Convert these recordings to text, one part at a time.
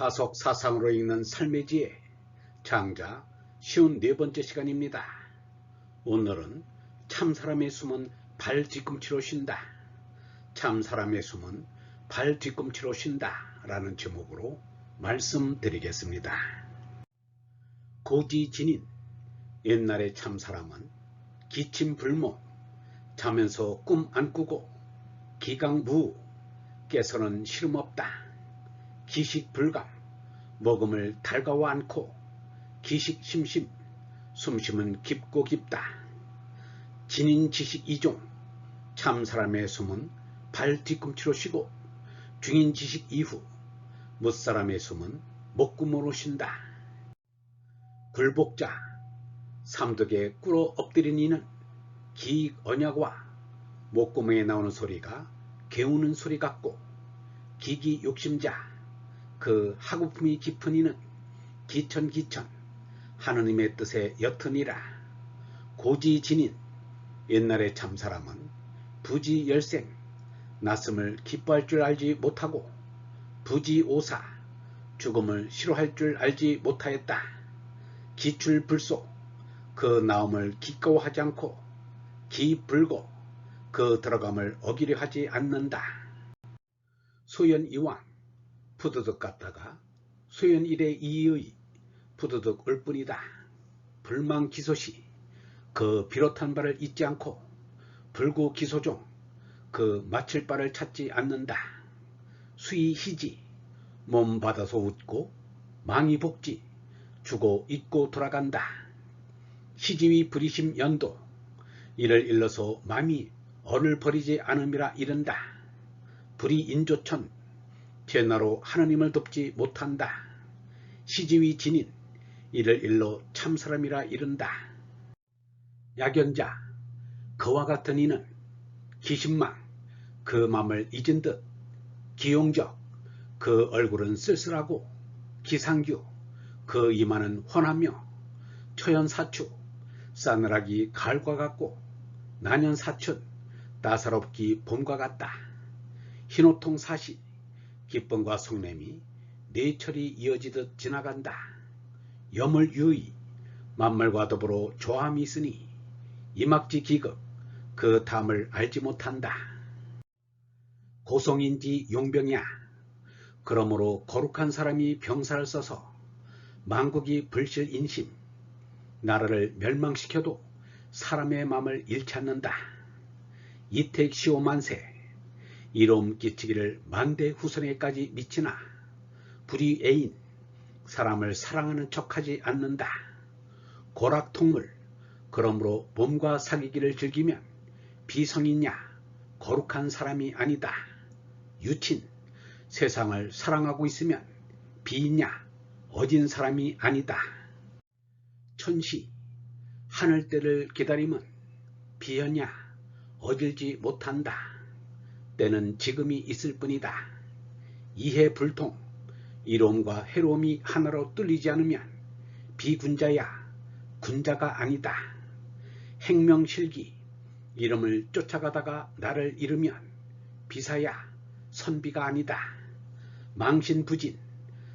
다속사상으로 읽는 삶의 지혜 장자 54번째 시간입니다. 오늘은 참사람의 숨은 발 뒤꿈치로 쉰다. 참사람의 숨은 발 뒤꿈치로 쉰다 라는 제목으로 말씀드리겠습니다. 고지진인 옛날의 참사람은 기침불모 자면서 꿈 안 꾸고 기강무우 깨서는 시름없다. 기식불감 먹음을 달가워 않고 기식심심 숨심은 깊고 깊다. 진인지식 이종 참사람의 숨은 발 뒤꿈치로 쉬고 중인지식 이후 못사람의 숨은 목구멍으로 쉰다. 굴복자 삼덕에 꿇어 엎드린 이는 기익 언약과 목구멍에 나오는 소리가 개우는 소리 같고 기기 욕심자 그 하구품이 깊은 이는 기천기천 하느님의 뜻에 옅으니라. 고지진인 옛날의 참사람은 부지열생 낯섦을 기뻐할 줄 알지 못하고 부지오사 죽음을 싫어할 줄 알지 못하였다. 기출불소 그 나옴을 기꺼워하지 않고 기불고 그 들어감을 어기려 하지 않는다. 소연이왕 푸드득 갔다가 소연일의 이의 푸드득 올 뿐이다. 불망기소시 그 비롯한 바를 잊지 않고 불구기소종 그 마칠 바를 찾지 않는다. 수이희지 몸 받아서 웃고 망이복지 주고 잊고 돌아간다. 희지위 불이심 연도 이를 일러서 마음이 언을 버리지 않음이라 이른다. 불이 인조천 죄나로 하느님을 돕지 못한다. 시지위 진인 이를 일러 참사람이라 이른다. 야견자 그와 같은 이는 기신망 그 맘을 잊은 듯 기용적 그 얼굴은 쓸쓸하고 기상규 그 이마는 훤하며 초연사추 싸늘하기 가을과 같고 난연사춘 따사롭기 봄과 같다. 흰호통 사시 기쁨과 성냄이 네철이 이어지듯 지나간다. 여물유의 만물과 더불어 조함이 있으니 이막지 기극 그 담을 알지 못한다. 고성인지 용병이야 그러므로 거룩한 사람이 병사를 써서 만국이 불실인심 나라를 멸망시켜도 사람의 마음을 잃지 않는다. 이택시오만세 이로움 끼치기를 만대 후손에까지 미치나 불이 애인 사람을 사랑하는 척하지 않는다. 고락통물 그러므로 몸과 사귀기를 즐기면 비성이냐 거룩한 사람이 아니다. 유친 세상을 사랑하고 있으면 비이냐 어진 사람이 아니다. 천시 하늘때를 기다림은 비하냐 어질지 못한다. 때는 지금이 있을 뿐이다. 이해불통 이로움과 해로움이 하나로 뚫리지 않으면 비군자야 군자가 아니다. 행명실기 이름을 쫓아가다가 나를 잃으면 비사야 선비가 아니다. 망신부진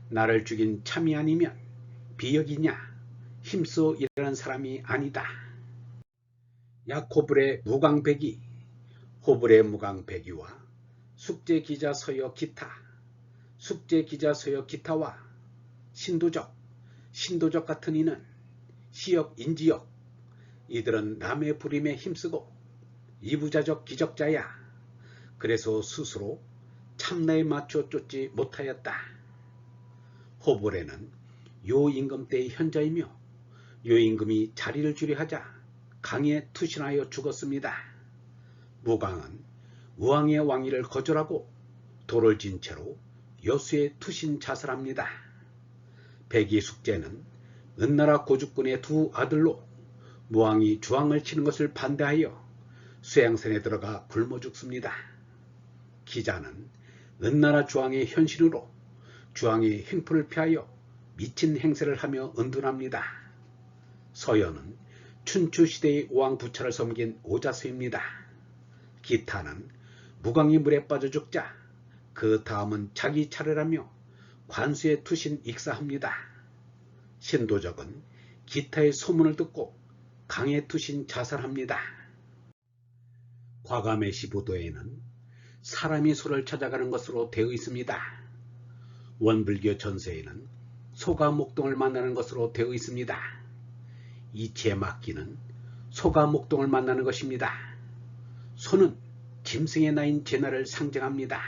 나를 죽인 참이 아니면 비역이냐 힘써 일하는 사람이 아니다. 야코불의 무강배기 호불의 무강배기와 숙제기자 서여 기타 숙제기자 서여 기타와 신도적 같은 이는 시역 인지역 이들은 남의 부림에 힘쓰고 이부자적 기적자야 그래서 스스로 참나에 맞춰 쫓지 못하였다. 호불에는 요임금 때의 현자이며 요임금이 자리를 주려 하자 강에 투신하여 죽었습니다. 무강은 우왕의 왕위를 거절하고 돌을 진 채로 여수에 투신 자살합니다. 백이숙제는 은나라 고죽군의 두 아들로 무왕이 주왕을 치는 것을 반대하여 수양산에 들어가 굶어 죽습니다. 기자는 은나라 주왕의 현신으로 주왕의 횡포를 피하여 미친 행세를 하며 은둔합니다. 서연은 춘추시대의 오왕 부차를 섬긴 오자수입니다. 기타는 무광이 물에 빠져 죽자 그 다음은 자기 차례라며 관수에 투신 익사합니다. 신도적은 기타의 소문을 듣고 강에 투신 자살합니다. 과감의 시부도에는 사람이 소를 찾아가는 것으로 되어 있습니다. 원불교 전서에는 소가 목동을 만나는 것으로 되어 있습니다. 이치의 막기는 소가 목동을 만나는 것입니다. 소는 짐승의 나인 제나를 상징합니다.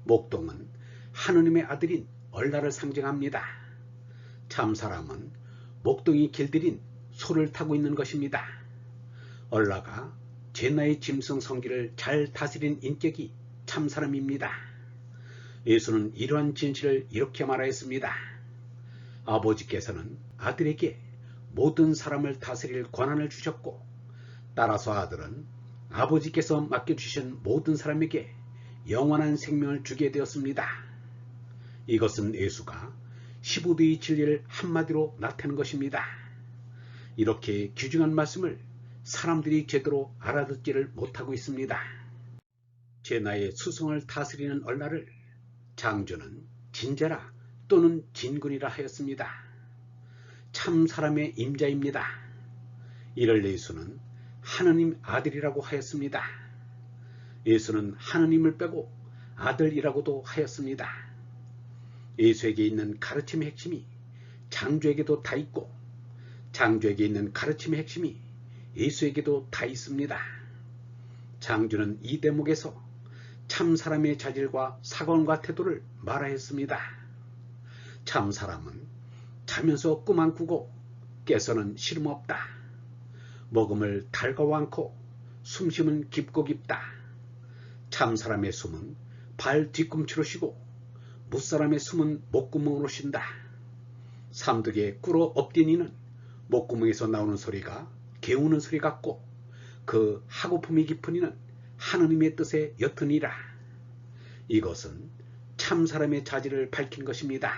목동은 하느님의 아들인 얼라를 상징합니다. 참사람은 목동이 길들인 소를 타고 있는 것입니다. 얼라가 제나의 짐승 성기를 잘 다스린 인격이 참사람입니다. 예수는 이러한 진실을 이렇게 말하였습니다. 아버지께서는 아들에게 모든 사람을 다스릴 권한을 주셨고, 따라서 아들은 아버지께서 맡겨주신 모든 사람에게 영원한 생명을 주게 되었습니다. 이것은 예수가 15도의 진리를 한마디로 나타낸 것입니다. 이렇게 귀중한 말씀을 사람들이 제대로 알아듣지를 못하고 있습니다. 제나의 수성을 다스리는 얼라를 장조는 진제라 또는 진군이라 하였습니다. 참 사람의 임자입니다. 이를 예수는 하느님 아들이라고 하였습니다. 예수는 하느님을 빼고 아들이라고도 하였습니다. 예수에게 있는 가르침의 핵심이 장조에게도 다 있고, 장조에게 있는 가르침의 핵심이 예수에게도 다 있습니다. 장조는 이 대목에서 참 사람의 자질과 사관과 태도를 말하였습니다. 참 사람은 자면서 꿈 안 꾸고 깨서는 시름 없다. 먹음을 달가워 않고 숨쉬면 깊고 깊다. 참 사람의 숨은 발 뒤꿈치로 쉬고 무사람의 숨은 목구멍으로 쉰다. 삼득에 꿇어 엎딘 이는 목구멍에서 나오는 소리가 개우는 소리 같고, 그 하고품이 깊은 이는 하느님의 뜻에 옅으니라. 이것은 참 사람의 자질을 밝힌 것입니다.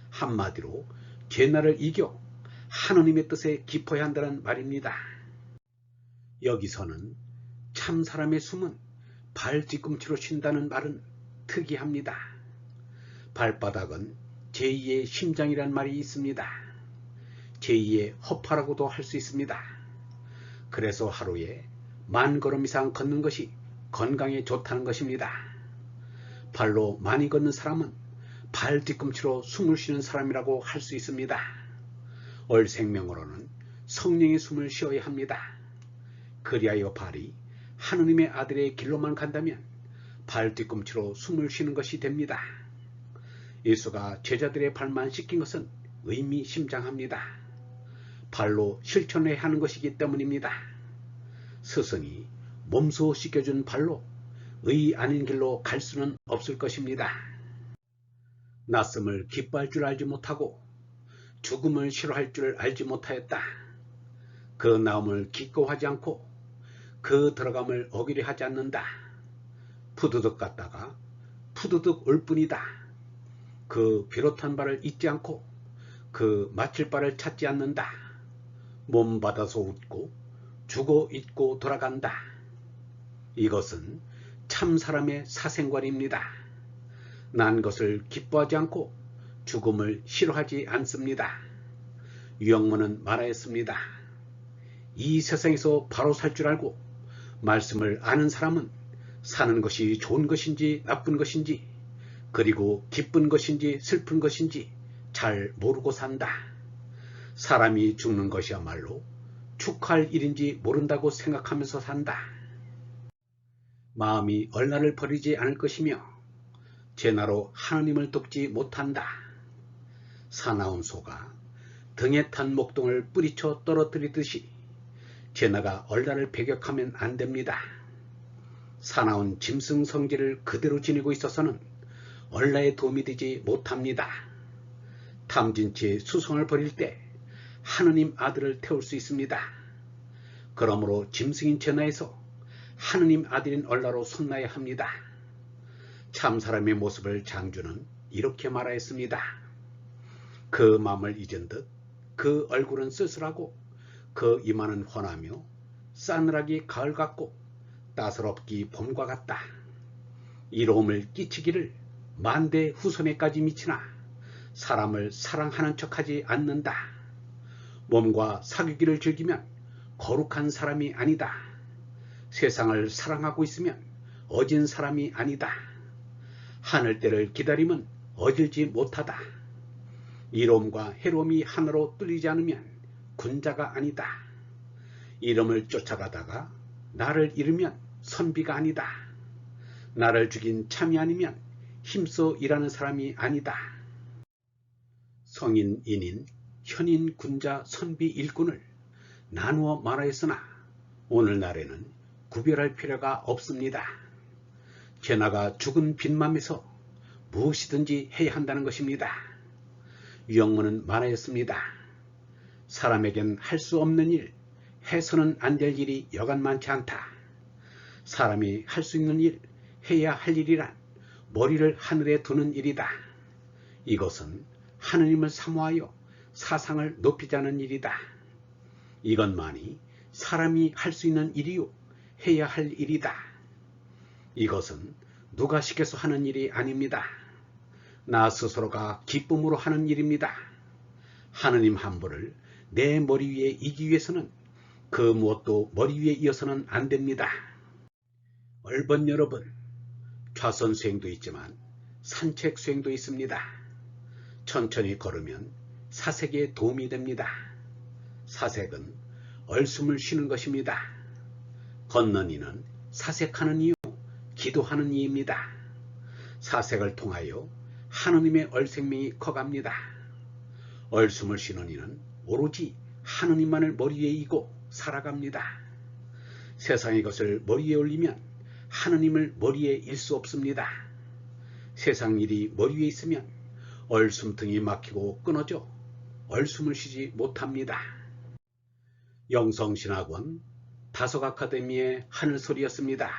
한마디로 죄나를 이겨 하느님의 뜻에 깊어야 한다는 말입니다. 여기서는 참 사람의 숨은 발 뒤꿈치로 쉰다는 말은 특이합니다. 발바닥은 제2의 심장이란 말이 있습니다. 제2의 허파라고도 할 수 있습니다. 그래서 하루에 10,000걸음 이상 걷는 것이 건강에 좋다는 것입니다. 발로 많이 걷는 사람은 발 뒤꿈치로 숨을 쉬는 사람이라고 할 수 있습니다. 얼생명으로는 성령의 숨을 쉬어야 합니다. 그리하여 발이 하느님의 아들의 길로만 간다면 발 뒤꿈치로 숨을 쉬는 것이 됩니다. 예수가 제자들의 발만 씻긴 것은 의미심장합니다. 발로 실천해야 하는 것이기 때문입니다. 스승이 몸소 씻겨준 발로 의 아닌 길로 갈 수는 없을 것입니다. 낯섦을 기뻐할 줄 알지 못하고 죽음을 싫어할 줄 알지 못하였다. 그 나옴을 기꺼워하지 않고 그 들어감을 어기려 하지 않는다. 푸드득 갔다가 푸드득 올 뿐이다. 그 비롯한 바를 잊지 않고 그 마칠 바를 찾지 않는다. 몸 받아서 웃고 죽어 잊고 돌아간다. 이것은 참 사람의 사생활입니다. 난 것을 기뻐하지 않고 죽음을 싫어하지 않습니다. 유영문은 말하였습니다. 이 세상에서 바로 살 줄 알고 말씀을 아는 사람은 사는 것이 좋은 것인지 나쁜 것인지, 그리고 기쁜 것인지 슬픈 것인지 잘 모르고 산다. 사람이 죽는 것이야말로 축하할 일인지 모른다고 생각하면서 산다. 마음이 얼라를 버리지 않을 것이며 제나로 하느님을 돕지 못한다. 사나운 소가 등에 탄 목동을 뿌리쳐 떨어뜨리듯이 제나가 얼라를 배격하면 안 됩니다. 사나운 짐승 성질을 그대로 지니고 있어서는 얼라에 도움이 되지 못합니다. 탐진치의 수성을 버릴 때 하느님 아들을 태울 수 있습니다. 그러므로 짐승인 제나에서 하느님 아들인 얼라로 손나야 합니다. 참 사람의 모습을 장조는 이렇게 말하였습니다. 그 마음을 잊은 듯 그 얼굴은 쓸쓸하고 그 이마는 훤하며 싸늘하기 가을 같고 따스럽기 봄과 같다. 이로움을 끼치기를 만대 후손에까지 미치나 사람을 사랑하는 척하지 않는다. 몸과 사귀기를 즐기면 거룩한 사람이 아니다. 세상을 사랑하고 있으면 어진 사람이 아니다. 하늘때를 기다림은 어질지 못하다. 이롬과 해롬이 하나로 뚫리지 않으면 군자가 아니다. 이름을 쫓아가다가 나를 잃으면 선비가 아니다. 나를 죽인 참이 아니면 힘써 일하는 사람이 아니다. 성인, 인인, 현인, 군자, 선비, 일꾼을 나누어 말하였으나 오늘날에는 구별할 필요가 없습니다. 게나가 죽은 빈맘에서 무엇이든지 해야 한다는 것입니다. 유영문은 말하였습니다. 사람에겐 할 수 없는 일, 해서는 안 될 일이 여간 많지 않다. 사람이 할 수 있는 일, 해야 할 일이란 머리를 하늘에 두는 일이다. 이것은 하느님을 사모하여 사상을 높이자는 일이다. 이것만이 사람이 할 수 있는 일이요 해야 할 일이다. 이것은 누가 시켜서 하는 일이 아닙니다. 나 스스로가 기쁨으로 하는 일입니다. 하느님 함부를 내 머리 위에 이기 위해서는 그 무엇도 머리 위에 이어서는 안 됩니다. 얼번 여러분, 좌선 수행도 있지만 산책 수행도 있습니다. 천천히 걸으면 사색에 도움이 됩니다. 사색은 얼숨을 쉬는 것입니다. 걷는 이는 사색하는 이요 기도하는 이입니다. 사색을 통하여 하느님의 얼생명이 커갑니다. 얼숨을 쉬는 이는 오로지 하느님만을 머리 위에 이고 살아갑니다. 세상의 것을 머리에 올리면 하느님을 머리에 일 수 없습니다. 세상 일이 머리 위에 있으면 얼숨통이 막히고 끊어져 얼숨을 쉬지 못합니다. 영성신학원 다속아카데미의 하늘소리였습니다.